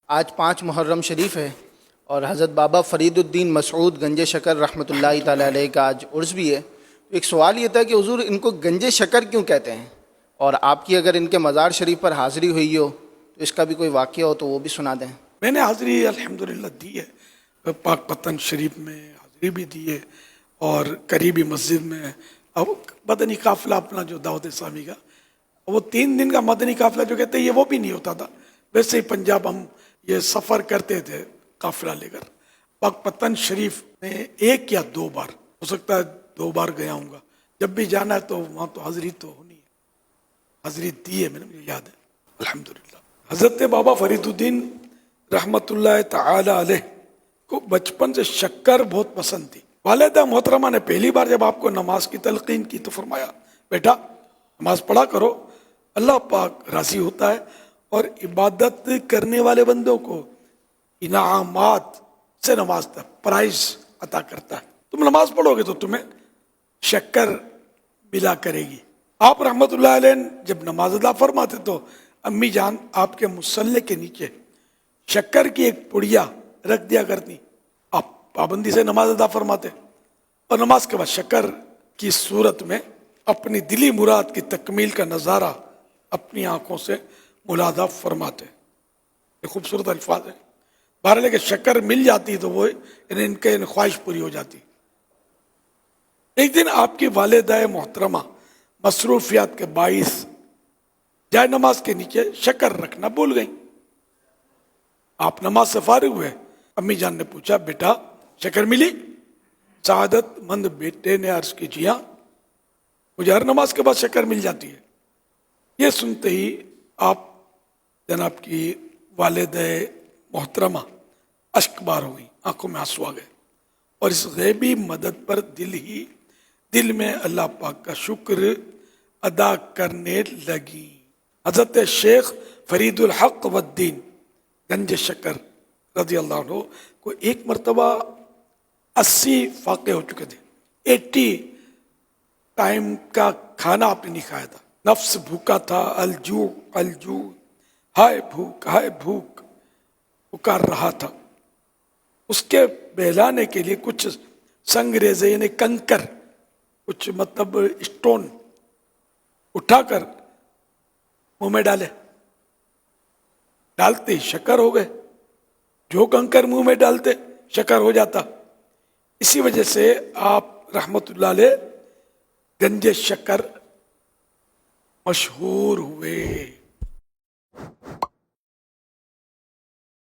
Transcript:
آج 5 محرم شریف ہے اور حضرت بابا فرید الدین مسعود گنج شکر رحمۃ اللہ تعالیٰ علیہ کا آج عرس بھی ہے۔ ایک سوال یہ تھا کہ حضور ان کو گنج شکر کیوں کہتے ہیں، اور آپ کی اگر ان کے مزار شریف پر حاضری ہوئی ہو تو اس کا بھی کوئی واقعہ ہو تو وہ بھی سنا دیں۔ میں نے حاضری الحمدللہ دی ہے، پاک پتن شریف میں حاضری بھی دی ہے اور قریبی مسجد میں۔ اب مدنی قافلہ اپنا جو دعوت اسلامی کا، وہ 3 دن کا مدنی قافلہ جو کہتے ہیں یہ وہ بھی نہیں ہوتا تھا، ویسے ہی پنجاب ہم یہ سفر کرتے تھے قافلہ لے کر۔ پاک پتن شریف میں 1 یا 2 بار، ہو سکتا ہے 2 بار گیا ہوں گا۔ جب بھی جانا ہے تو وہاں تو حاضری تو ہونی ہے، حاضری دی ہے، میں نے مجھے یاد ہے الحمدللہ۔ حضرت بابا فرید الدین رحمت اللہ تعالی علیہ کو بچپن سے شکر بہت پسند تھی۔ والدہ محترمہ نے پہلی بار جب آپ کو نماز کی تلقین کی تو فرمایا، بیٹا نماز پڑھا کرو، اللہ پاک راضی ہوتا ہے اور عبادت کرنے والے بندوں کو انعامات سے نوازتا ہے، پرائز عطا کرتا ہے۔ تم نماز پڑھو گے تو تمہیں شکر ملا کرے گی۔ آپ رحمت اللہ علیہ جب نماز ادا فرماتے تو امی جان آپ کے مصلے کے نیچے شکر کی ایک پڑیا رکھ دیا کرتی، آپ پابندی سے نماز ادا فرماتے اور نماز کے بعد شکر کی صورت میں اپنی دلی مراد کی تکمیل کا نظارہ اپنی آنکھوں سے ملاحظہ فرماتے۔ یہ خوبصورت الفاظ ہیں۔ بہرحال کہ شکر مل جاتی تو وہ ان کے خواہش پوری ہو جاتی۔ ایک دن آپ کی والدہ محترمہ مصروفیات کے باعث جائے نماز کے نیچے شکر رکھنا بھول گئیں۔ آپ نماز سے فارغ ہوئے، امی جان نے پوچھا، بیٹا شکر ملی؟ سعادت مند بیٹے نے عرض کی، جی ہاں، مجھے ہر نماز کے بعد شکر مل جاتی ہے۔ یہ سنتے ہی آپ جناب کی والدہ محترمہ اشک بار ہو گئی، آنکھوں میں آنسو آ گئے اور اس غیبی مدد پر دل میں اللہ پاک کا شکر ادا کرنے لگی۔ حضرت شیخ فرید الحق والدین گنج شکر رضی اللہ عنہ کو ایک مرتبہ 80 فاقے ہو چکے تھے، 80 ٹائم کا کھانا آپ نے نہیں کھایا تھا، نفس بھوکا تھا، الجوع الجوع، ہائے بھوک پکار رہا تھا۔ اس کے بہلانے کے لیے کچھ سنگریزے یعنی کنکر، کچھ مطلب اسٹون اٹھا کر منہ میں ڈالتے ہی شکر ہو گئے۔ جو کنکر منہ میں ڈالتے شکر ہو جاتا۔ اسی وجہ سے آپ رحمت اللہ علیہ گنج شکر مشہور ہوئے۔